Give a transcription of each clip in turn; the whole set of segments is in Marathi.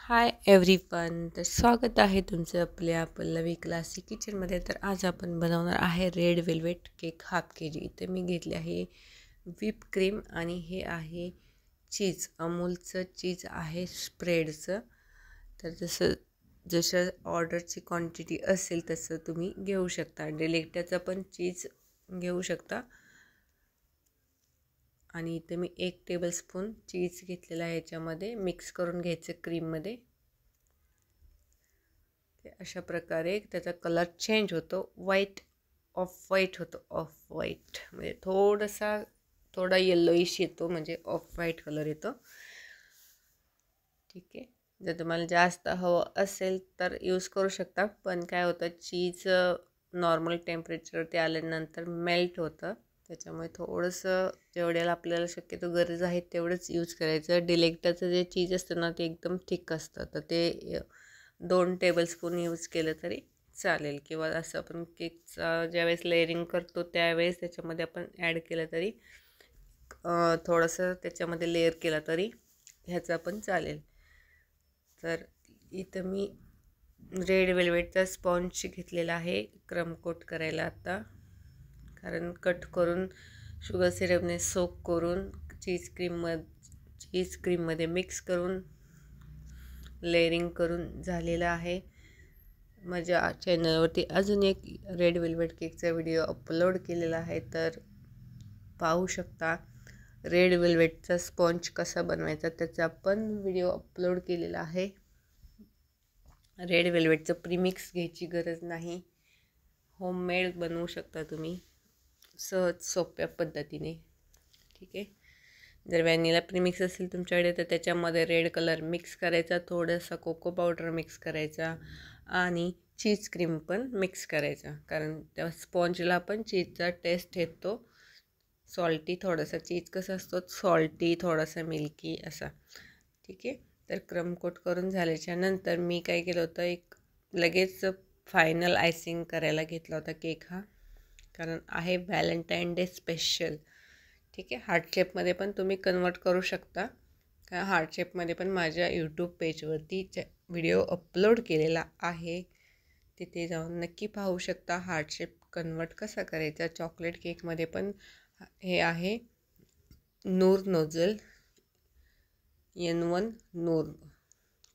हाय एव्हरीवन, तर स्वागत आहे तुमचं आपल्या पल्लवी क्लासिक किचनमध्ये. तर आज आपण बनवणार आहे red velvet cake half KG. इथे मी घेतले आहे व्हिप क्रीम आणि हे आहे चीज, अमूलचं चीज आहे स्प्रेडचं. तर जसं ऑर्डरची क्वांटिटी असेल तसं तुम्ही घेऊ शकता. डेलेक्टाचं पण चीज घेऊ शकता. आणि इथे मी 1 टेबलस्पून चीज घेतलेला आहे, याच्यामध्ये मिक्स करून घ्यायचं क्रीममध्ये. अशा प्रकारे त्याचा कलर चेंज होतो, ऑफ व्हाईट होतो. ऑफ व्हाईट म्हणजे थोडा येल्लोइश येतो, म्हणजे ऑफ व्हाईट कलर येतो. ठीक आहे, जर तुम्हाला जास्त हवं असेल तर यूज करू शकता. पण काय होतं, चीज नॉर्मल टेम्परेचरवरती आल्यानंतर मेल्ट होतं. त्याच्यामुळे थोडंसं जेवढ्याला आपल्याला शक्यतो गरज आहे तेवढंच यूज करायचं. डिलेक्टाचं जे चीज असतं ना, ते एकदम थिक असतं, तर ते 2 टेबलस्पून यूज केलं तरी चालेल. किंवा असं आपण केकचा ज्यावेळेस लेअरिंग करतो त्यावेळेस त्याच्यामध्ये आपण ॲड केलं तरी थोडंसं त्याच्यामध्ये लेअर केला तरी ह्याचा पण चालेल. तर इथं मी रेड वेल्वेटचा स्पॉन्ज घेतलेला आहे क्रम कोट करायला आता. कारण कट करून शुगर सिरपने सोक करून चीज क्रीममध्ये मिक्स करून लेअरिंग करून झालेलं आहे. माझ्या चॅनलवरती अजून एक रेड वेल्वेट केकचा व्हिडिओ अपलोड केलेला आहे, तर पाहू शकता. रेड वेल्वेटचा स्पॉन्ज कसा बनवायचा त्याचा पण व्हिडिओ अपलोड केलेला आहे. रेड वेल्वेटचं प्रीमिक्स घ्यायची गरज नाही, होममेड बनवू शकता तुम्ही सहज सोप्या पद्धतीने. ठीक आहे, जर व्हॅनिला प्रीमिक्स असेल तुमच्याकडे तर त्याच्यामध्ये रेड कलर मिक्स करायचा, थोडासा कोको पावडर मिक्स करायचा आणि चीज क्रीम पण मिक्स करायचा. कारण त्या स्पॉन्जला पण चीजचा टेस्ट येतो. सॉल्टी थोडासा, चीज कसा असतो सॉल्टी, थोडासा मिल्की असा. ठीक आहे, तर क्रम कोट करून झाल्याच्या नंतर मी काय केलं होतं, लगेच फायनल आयसिंग करायला घेतला होता केक हा. कारण आहे व्हॅलेंटाईन डे स्पेशल. ठीक आहे, हार्ट शेपमध्ये पण तुम्ही कन्वर्ट करू शकता. कारण हार्ट शेपमध्ये पण माझ्या यूट्यूब पेजवरती व्हिडिओ अपलोड केलेला आहे, तिथे जाऊन नक्की पाहू शकता हार्ट शेप कन्वर्ट कसा करायचा. चॉकलेट केकमध्ये पण हे आहे नूर नोझल N1 नूर.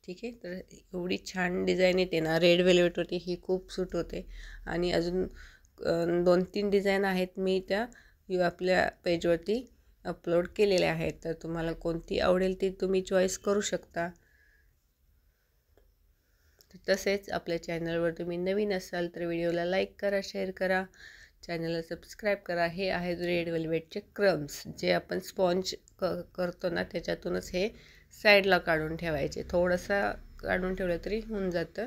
ठीक आहे, तर एवढी छान डिझाईन येते ना रेड वेल्वेटवरती, ही खूप सूट होते. आणि अजून 2-3 डिझाईन आहेत, मी त्या आपल्या पेजवरती अपलोड केलेल्या आहेत. तर तुम्हाला कोणती आवडेल ती तुम्ही चॉईस करू शकता. तसेच आपल्या चॅनलवर तुम्ही नवीन असाल तर व्हिडिओला लाईक करा, शेअर करा, चॅनलला सबस्क्राईब करा. हे आहेत रेड वेल्वेटचे क्रम्स, जे आपण स्पॉन्ज करतो ना त्याच्यातूनच हे साईडला काढून ठेवायचे. थोडंसं काढून ठेवलं तरी होऊन जातं.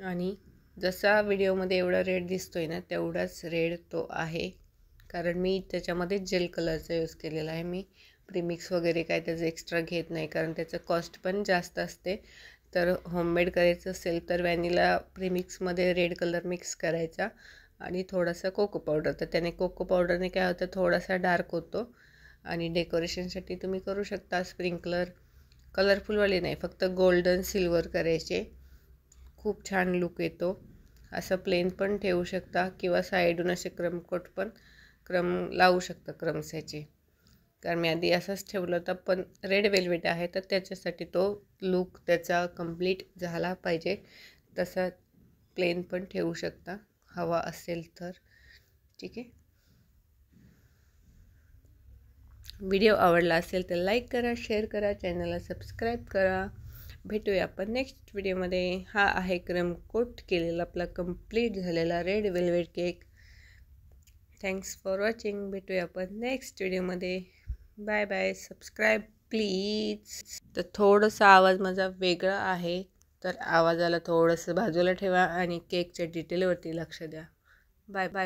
आणि जसा व्हिडिओमध्ये एवढा रेड दिसतोय ना तेवढाच रेड तो आहे, कारण मी त्याच्यामध्ये जेल कलरचा यूज केलेला आहे. मी प्रीमिक्स वगैरे काय त्याचं एक्स्ट्रा घेत नाही, कारण त्याचं कॉस्ट पण जास्त असते. तर होममेड करायचं असेल तर व्हॅनिला प्रीमिक्समध्ये रेड कलर मिक्स करायचा आणि थोडासा कोको पावडर. तर त्याने कोको पावडरने काय होतं, थोडासा डार्क होतो. आणि डेकोरेशनसाठी तुम्ही करू शकता स्प्रिंकलर, कलरफुलवाले नाही, फक्त गोल्डन सिल्वर करायचे, खूप छान लुक येतो. असं प्लेन पण ठेवू शकता किंवा साईडून असे क्रम लावू शकता क्रम्स ह्याचे. कारण मी आधी असंच ठेवलं होतं, पण रेड वेल्वेट आहे तर त्याच्यासाठी तो लुक त्याचा कंप्लीट झाला पाहिजे. तसा प्लेन पण ठेवू शकता हवा असेल तर. ठीक आहे, व्हिडिओ आवडला असेल तर लाईक करा, शेअर करा, चॅनलला सबस्क्राईब करा. भेटूया आपण नेक्स्ट व्हिडिओमध्ये. हा आहे क्रम कोट केलेला आपला कंप्लीट झालेला red velvet cake. Thanks for watching. भेटूया आपण नेक्स्ट व्हिडिओमध्ये. Bye bye. Subscribe please. तर थोडंसा आवाज माझा वेगळा आहे, तर आवाजाला थोडंसं बाजूला ठेवा आणि केकच्या डिटेलवरती लक्ष द्या. Bye bye.